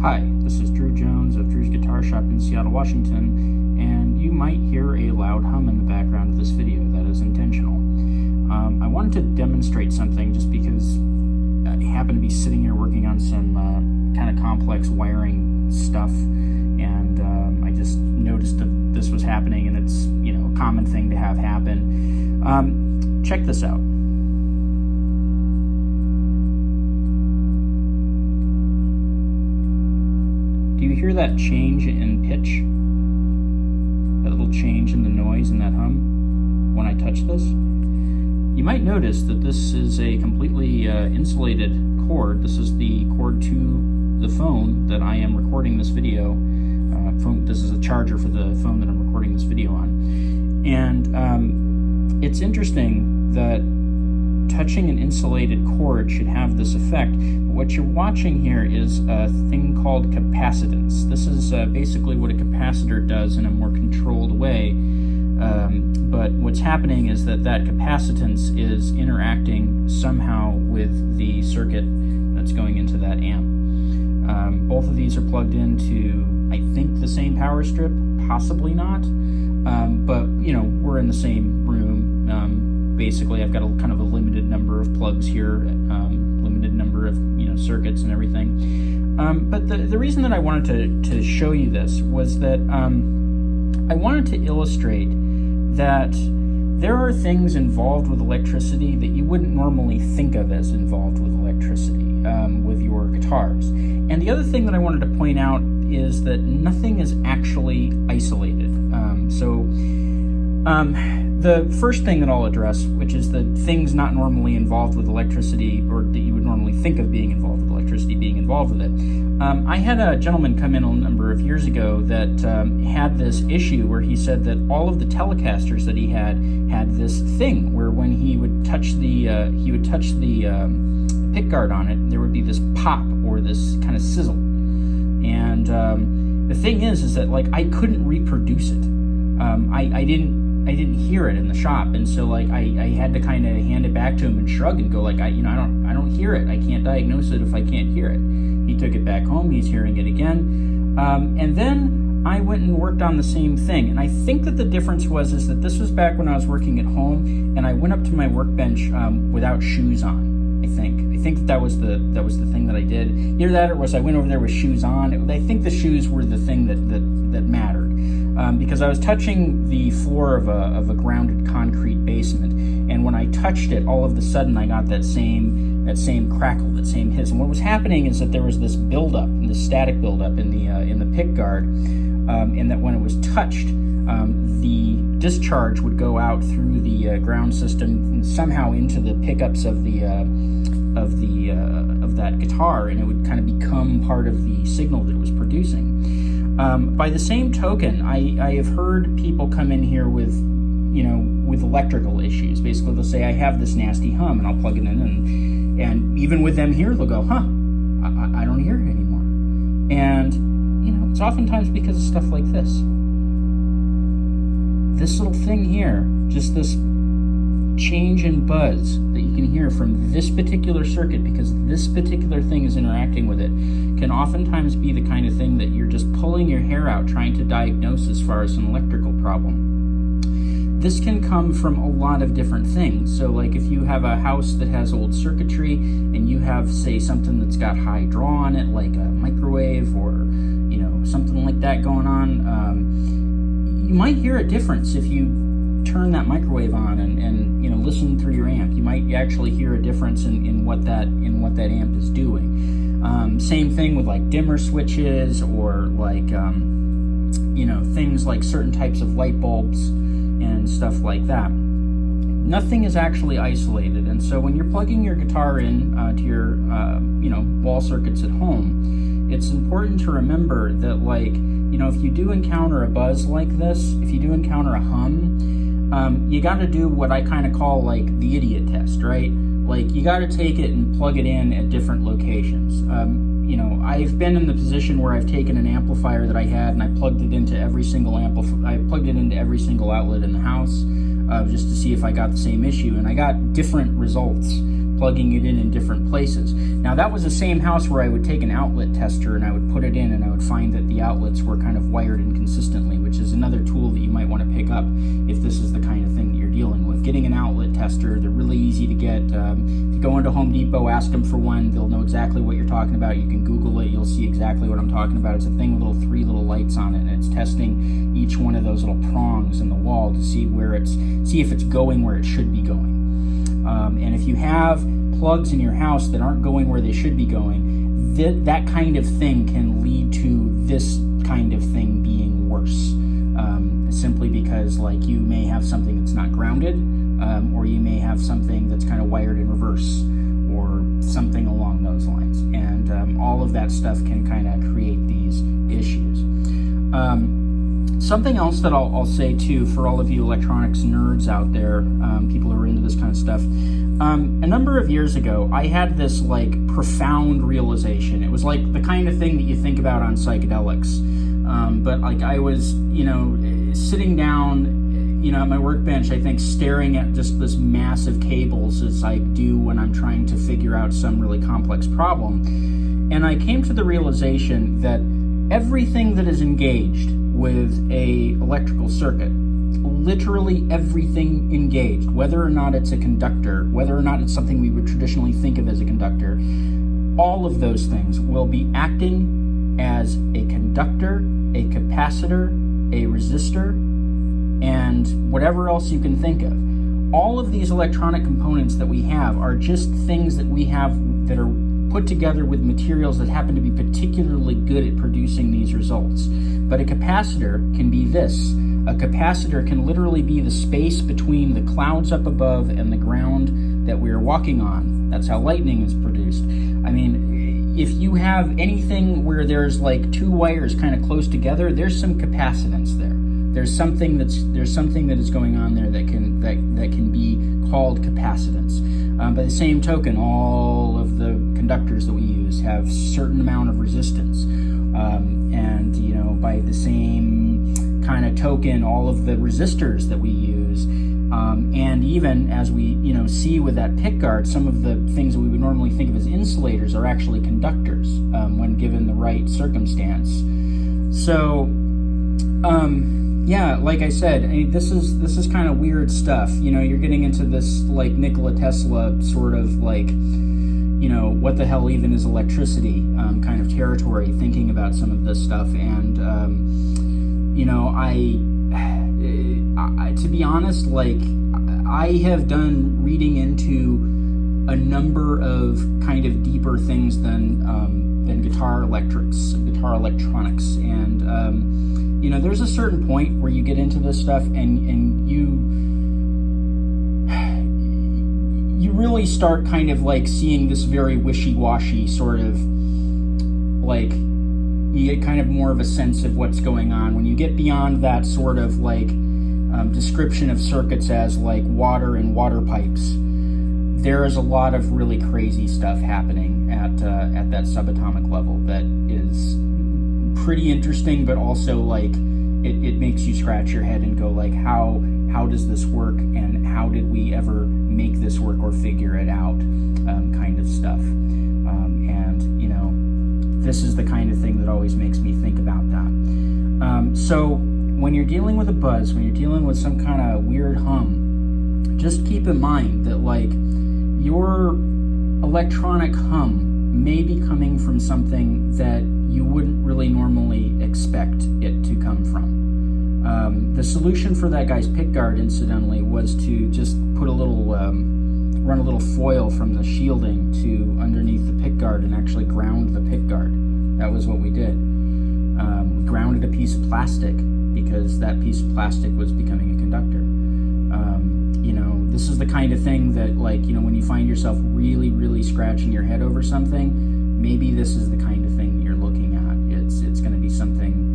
Hi, this is Drew Jones of Drew's Guitar Shop in Seattle, Washington, and you might hear a loud hum in the background of this video. That is intentional. I wanted to demonstrate something just because I happen to be sitting here working on some kind of complex wiring stuff, and I just noticed that this was happening, and it's, you know, a common thing to have happen. Check this out. Do you hear that change in pitch? That little change in the noise and that hum when I touch this? You might notice that this is a completely insulated cord. This is the cord to the phone that I am recording this video. This is a charger for the phone that I'm recording this video on. And it's interesting that touching an insulated cord should have this effect. What you're watching here is a thing called capacitance. This is basically what a capacitor does in a more controlled way. But what's happening is that capacitance is interacting somehow with the circuit that's going into that amp. Both of these are plugged into, I think, the same power strip, possibly not. But, you know, we're in the same room. Basically, I've got a kind of a limited number of plugs here, limited number of, you know, circuits and everything. But the reason that I wanted to show you this was that I wanted to illustrate that there are things involved with electricity that you wouldn't normally think of as involved with electricity with your guitars. And the other thing that I wanted to point out is that nothing is actually isolated. The first thing that I'll address, which is the things not normally involved with electricity, or that you would normally think of being involved with electricity, being involved with it. I had a gentleman come in a number of years ago that had this issue where he said that all of the Telecasters that he had this thing where when he would touch the pick guard on it, there would be this pop or this kind of sizzle. And the thing is that, like, I couldn't reproduce it. I didn't hear it in the shop, and so, like, I had to kind of hand it back to him and shrug and go, like, I don't hear it. I can't diagnose it if I can't hear it. He took it back home. He's hearing it again, and then I went and worked on the same thing. And I think that the difference is that this was back when I was working at home, and I went up to my workbench without shoes on. I think that was the thing that I did. Either that, or was I went over there with shoes on. I think the shoes were the thing that mattered. Because I was touching the floor of a grounded concrete basement, and when I touched it, all of a sudden I got that same crackle, that same hiss. And what was happening is that there was this buildup, this static buildup in the pick guard, and that when it was touched, the discharge would go out through the ground system and somehow into the pickups of that guitar, and it would kind of become part of the signal that it was producing. By the same token, I have heard people come in here with electrical issues. Basically, they'll say, I have this nasty hum, and I'll plug it in, and even with them here, they'll go, I don't hear it anymore. And, you know, it's oftentimes because of stuff like this. This little thing here, just this change in buzz that you can hear from this particular circuit because this particular thing is interacting with it, can oftentimes be the kind of thing that you're just pulling your hair out trying to diagnose as far as an electrical problem. This can come from a lot of different things. So, like, if you have a house that has old circuitry and you have, say, something that's got high draw on it, like a microwave or, you know, something like that going on, you might hear a difference if you turn that microwave on and you know, listen through your amp. You might actually hear a difference in what that amp is doing. Same thing with, like, dimmer switches, or like you know, things like certain types of light bulbs and stuff like that. Nothing is actually isolated, and so when you're plugging your guitar in to your you know, wall circuits at home, it's important to remember that, like, you know, if you do encounter a buzz like this, if you do encounter a hum, you got to do what I kind of call, like, the idiot test, right? Like, you got to take it and plug it in at different locations. You know, I've been in the position where I've taken an amplifier that I had and I plugged it into every single every single outlet in the house, just to see if I got the same issue, and I got different results plugging it in different places. Now that was the same house where I would take an outlet tester and I would put it in, and I would find that the outlets were kind of wired inconsistently, which is another tool that you might want to pick up if this is the kind of thing that you're dealing with. Getting an outlet tester, they're really easy to get. If you go into Home Depot, ask them for one, they'll know exactly what you're talking about. You can Google it, you'll see exactly what I'm talking about. It's a thing with three little lights on it, and it's testing each one of those little prongs in the wall to see if it's going where it should be going. And if you have plugs in your house that aren't going where they should be going, that kind of thing can lead to this kind of thing being worse. Simply because, like, you may have something that's not grounded, or you may have something that's kind of wired in reverse, or something along those lines. And all of that stuff can kind of create these issues. Something else that I'll say too, for all of you electronics nerds out there, people who are into this kind of stuff, a number of years ago, I had this like profound realization. It was like the kind of thing that you think about on psychedelics. But like I was, sitting down, at my workbench, I think staring at just this massive cables as I do when I'm trying to figure out some really complex problem. And I came to the realization that everything that is engaged with a electrical circuit, literally everything engaged, whether or not it's a conductor, whether or not it's something we would traditionally think of as a conductor, all of those things will be acting as a conductor, a capacitor, a resistor, and whatever else you can think of. All of these electronic components that we have are just things that we have that are put together with materials that happen to be particularly good at producing these results. But a capacitor can be this. A capacitor can literally be the space between the clouds up above and the ground that we're walking on. That's how lightning is produced. I mean, if you have anything where there's like two wires kind of close together, there's some capacitance there. There's something that is going on there that can be called capacitance. By the same token, all of the conductors that we use have a certain amount of resistance, and by the same kind of token, all of the resistors that we use, and even as we see with that pickguard, some of the things that we would normally think of as insulators are actually conductors when given the right circumstance. So. Yeah, like I said, this is kind of weird stuff. You're getting into this like Nikola Tesla sort of like, what the hell even is electricity kind of territory, thinking about some of this stuff. And, I to be honest, like I have done reading into a number of kind of deeper things than guitar electronics, and there's a certain point where you get into this stuff and you really start kind of like seeing this very wishy-washy sort of like, you get kind of more of a sense of what's going on when you get beyond that sort of like description of circuits as like water and water pipes. There is a lot of really crazy stuff happening at that subatomic level that is pretty interesting, but also like it makes you scratch your head and go like, how does this work, and how did we ever make this work or figure it out, kind of stuff. And this is the kind of thing that always makes me think about that. So when you're dealing with a buzz, when you're dealing with some kind of weird hum, just keep in mind that like your electronic hum may be coming from something that you wouldn't really normally expect it to come from. The solution for that guy's pickguard, incidentally, was to just put run a little foil from the shielding to underneath the pickguard and actually ground the pickguard. That was what we did. We grounded a piece of plastic because that piece of plastic was becoming a conductor. This is the kind of thing that, like, when you find yourself really, really scratching your head over something, maybe this is the kind of thing that you're looking at. It's going to be something,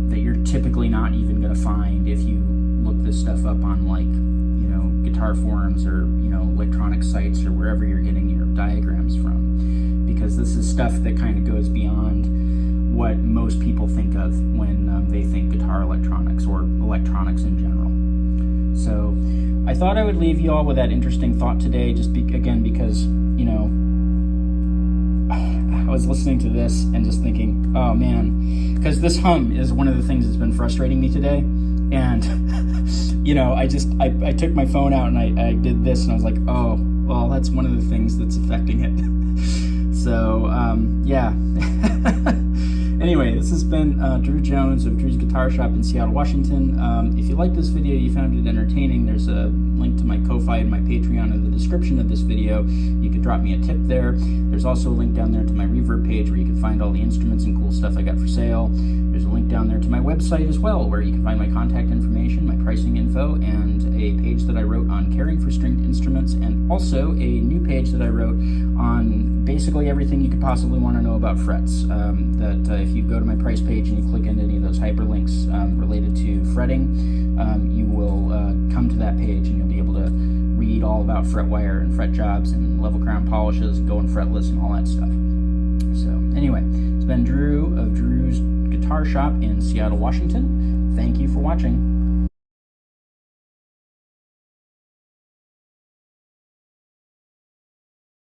that you're typically not even going to find if you look this stuff up on, like, guitar forums or, electronic sites or wherever you're getting your diagrams from. Because this is stuff that kind of goes beyond what most people think of when they think guitar electronics or electronics in general. So, I thought I would leave you all with that interesting thought today, just again, because, you know, I was listening to this and just thinking, oh man, because this hum is one of the things that's been frustrating me today. And, you know, I took my phone out and I did this and I was like, oh, well, that's one of the things that's affecting it. So, yeah. Anyway, this has been Drew Jones of Drew's Guitar Shop in Seattle, Washington. If you liked this video, you found it entertaining, there's a link to my Ko-Fi and my Patreon in the description of this video. You could drop me a tip there. There's also a link down there to my Reverb page where you can find all the instruments and cool stuff I got for sale. There's a link down there to my website as well, where you can find my contact information, my pricing info, and a page that I wrote on caring for stringed instruments, and also a new page that I wrote on basically everything you could possibly want to know about frets. If you go to my price page and you click into any of those hyperlinks related to fretting, you will come to that page and you'll be able to read all about fret wire and fret jobs and level crown polishes, going fretless and all that stuff. So anyway, it's been Drew of Drew's Guitar Shop in Seattle, Washington. Thank you for watching.